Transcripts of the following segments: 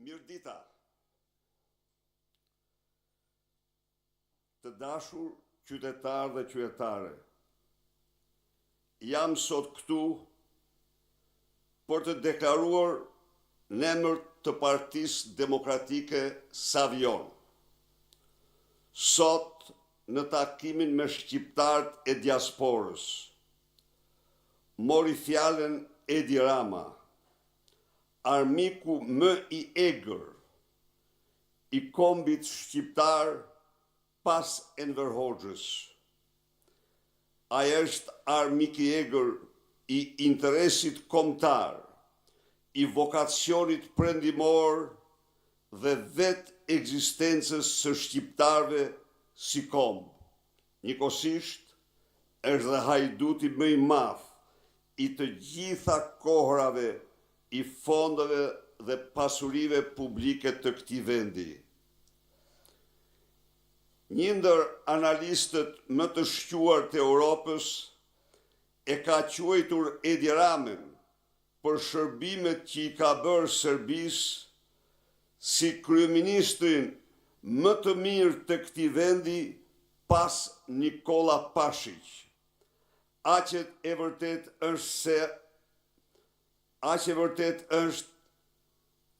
Mirdita, të dashur qytetar dhe qytetare, jam sot këtu për të deklaruar në emër të Partisë Demokratike Savion. Sot, në takimin me shqiptarët e diasporës, mori fjalën Edi Rama, armiku më i egër i kombit shqiptar pas Enver Hoxhës. Ai është armik i egër i interesit kombëtar, i vokacionit perëndimor dhe vetë ekzistencës së shqiptarëve si kombë. Njëkohësisht është dhe hajduti më i madh i të gjitha kohrave i fondeve dhe pasurive publike të këtij vendi. Një ndër analistët më të shquar të Europës e ka quajtur Edi Ramën për shërbimet që i ka bërë Serbisë si kryeministrin më të mirë të këtij vendi pas Nikola Pashiq. Aq e vërtet është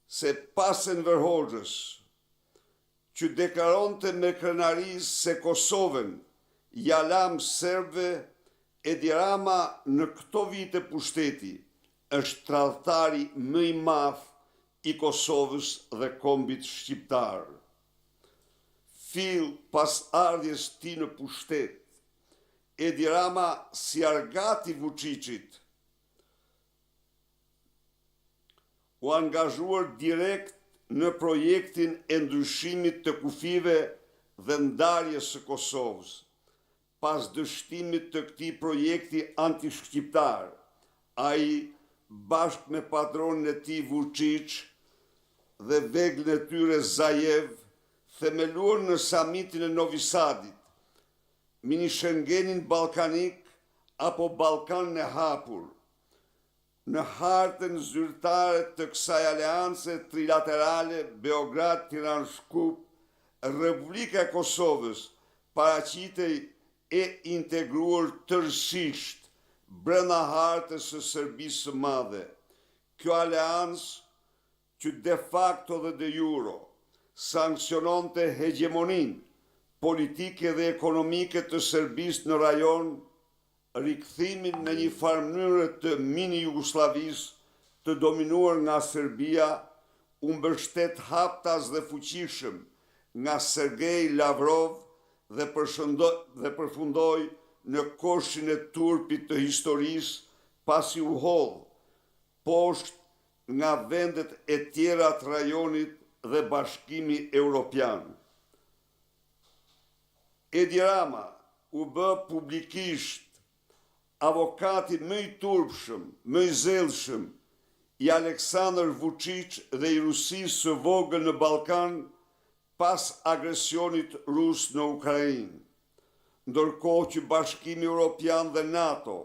se pas Enver Hoxhës, që deklaronte me krenari se Kosovën ja lam serbëve, Edi Rama në këto vite pushteti është tradhtari më i madh i Kosovës dhe kombit shqiptar. Fill pas ardhjes tij në pushtet, Edi Rama si argati Vučićit u angazhuar direkt në projektin e ndryshimit të kufive dhe ndarjes së Kosovës. Pas dështimit të këtij projekti antishqiptar, ai bashkë me patronin e tij Vučić dhe veglin e tyre Zajev themeluan në samitin e Novi Sadit mini Schengenin ballkanik apo Ballkanin e hapur. Në hartën zyrtare të kësaj aleance trilaterale Beograd-Tiranë-Shkup, Republika e Kosovës paraqitej e integruar tërësisht brenda hartës së Serbisë së Madhe. Kjo aleancë, që de facto dhe de jure sankciononte hegemoninë politike dhe ekonomike të Serbisë në rajon, rikthimin në një farë mënyrë të mini Jugosllavisë të dominuar nga Serbia, u mbështet haptas dhe fuqishëm nga Sergej Lavrov dhe përfundoi në koshin e turpit të historisë, pasi u hodh poshtë nga vendet e tjera të rajonit dhe Bashkimi Evropian. Edi Rama u bë publikisht avokati më i turpshëm, më i zellshëm i Aleksandr Vučić dhe i Rusisë së vogël në Ballkan pas agresionit rus në Ukrainë. Ndërkohë që Bashkimi Evropian dhe NATO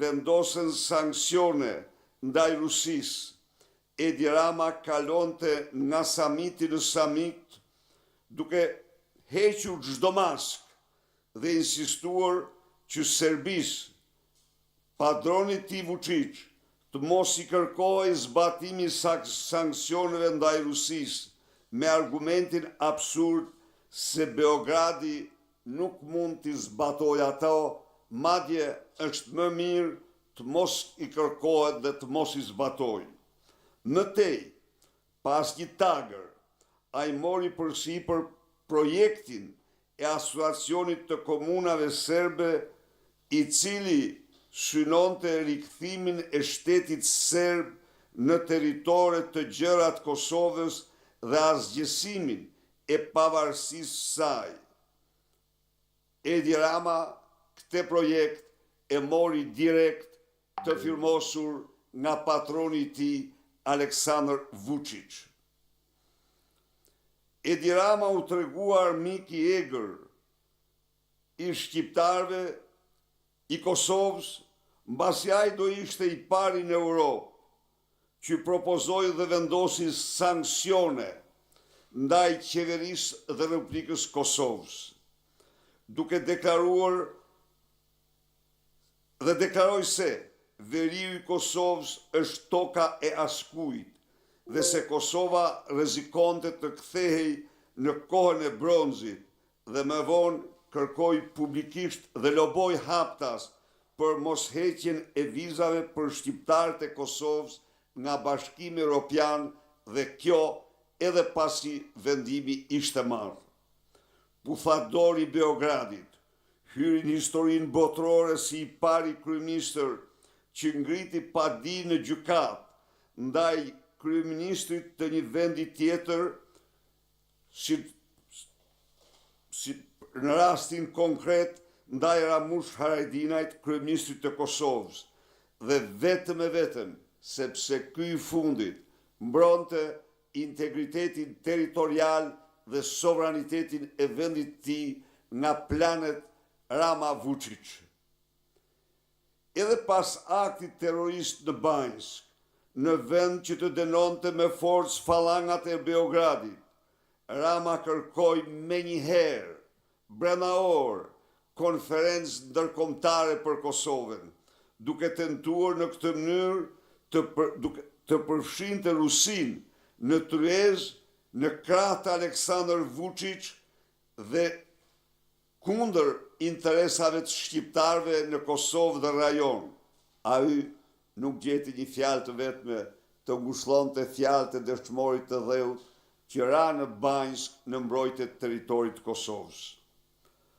vendosen sanksione ndaj Rusisë, Edi Rama kalonte nga samiti në samit duke hequr çdo maskë dhe insistuar që Serbisë, padroni tij Vučić, të mos i kërkojë zbatimi sanksioneve ndaj Rusisë me argumentin absurd se Beogradi nuk mund t'i zbatojë ato, madje është më mirë të mos i kërkohet dhe të mos i zbatojë. Më tej, pas një tagër, ai mori përsipër projektin e asociacionit të komunave serbe, i cili synonte rikthimin e shtetit serb në territore të gjëra të Kosovës dhe asgjësimin e pavarësisë së saj. Edi Rama këtë projekt e mori direkt të firmosur nga patroni i tij Aleksandr Vučić. Edi Rama u tregua armik i egër i shqiptarëve, i Kosovës, mbasi ai do ishte i pari në Europë që propozoi dhe vendosi sanksione ndaj qeverisë dhe Republikës Kosovës, duke deklaruar dhe deklaroi se veriu i Kosovës është toka e askujt dhe se Kosova rrezikonte të kthehej në kohën e bronzit dhe më vonë kërkoi publikisht dhe loboi haptas për mosheqjen e vizave për shqiptarët e Kosovës nga Bashkimi Evropian dhe kjo edhe pasi vendimi ishte marrë. Puthatdori i Beogradit hyri në historinë botërore si i pari kryeministër që ngriti padi në gjykatë ndaj kryeministrit të një vendi tjetër, si në rastin konkret ndaj Ramush Haradinajt, kryeministrit të Kosovës, dhe vetëm e vetëm sepse ky i fundit mbronte integritetin territorial dhe sovranitetin e vendit tij nga planet Rama Vučić. Edhe pas aktit terrorist në Banjsk, në vend që të denonte me forcë falangat e Beogradit, Rama kërkoi menjëherë, brenda orë, konferencë ndërkombëtare për Kosovën, duke tentuar në këtë mënyrë të përfshinte Rusinë në tryezë në krah të Aleksandr Vučić dhe kundër interesave të shqiptarëve në Kosovë dhe rajon. Ai nuk gjeti një fjalë të vetme të ngushëllonte fjalët e dëshmorit të dheut që ra në Banjsk në mbrojtje të territorit të Kosovës.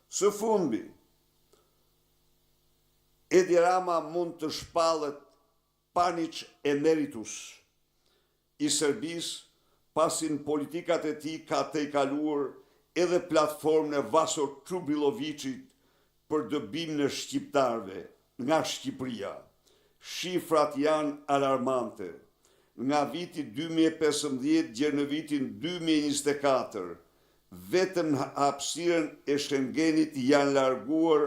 Së fundi, Edi Rama mund të shpallet panic emeritus i Serbisë pasi në politikat e tij ka tejkaluar edhe platformën e Vasor Trubilovićit për dëbimin e shqiptarëve nga Shqipëria. Shifrat janë alarmante. Nga viti 2015 deri në vitin 2024, vetëm në hapësirën e Schengenit janë larguar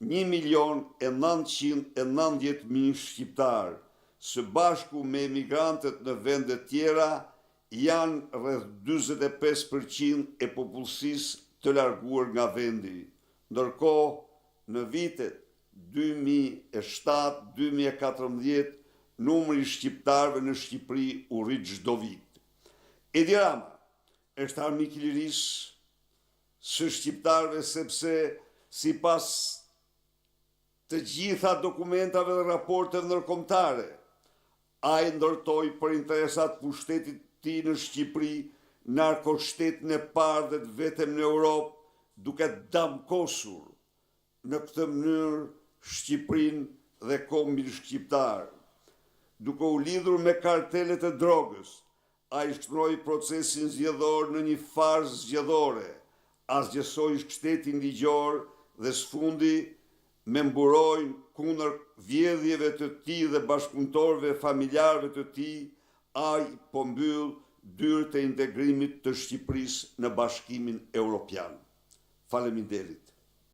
1.990.000 shqiptarë, së bashku me emigrantët në vende tjera janë rreth 45% e popullsisë të larguar nga vendi. Ndërkohë, në vitet 2007-2014, numri i shqiptarëve në Shqipëri u rrit çdo vit. Edi Rama është armik i lirisë së shqiptarëve sepse sipas të gjitha dokumentave dhe raporteve ndërkombëtare, ai ndërtoi për interesat pushtetit ti në Shqipëri narkoshtetën e parë dhe të vetëm në Europë, duke damkosur në këtë mënyrë Shqipërinë dhe kombin shqiptar. Duke u lidhur me kartelet e drogës, ai shtroi procesin zgjedhor në një farzë zgjedhore, asgjësoi shtetin ligjor dhe sfundi me mburojnë kundër vjedhjeve të tij dhe bashkëpunëtorëve familjarëve të tij, ai po mbyll dyrët e integrimit të Shqipërisë në Bashkimin Evropian. Faleminderit.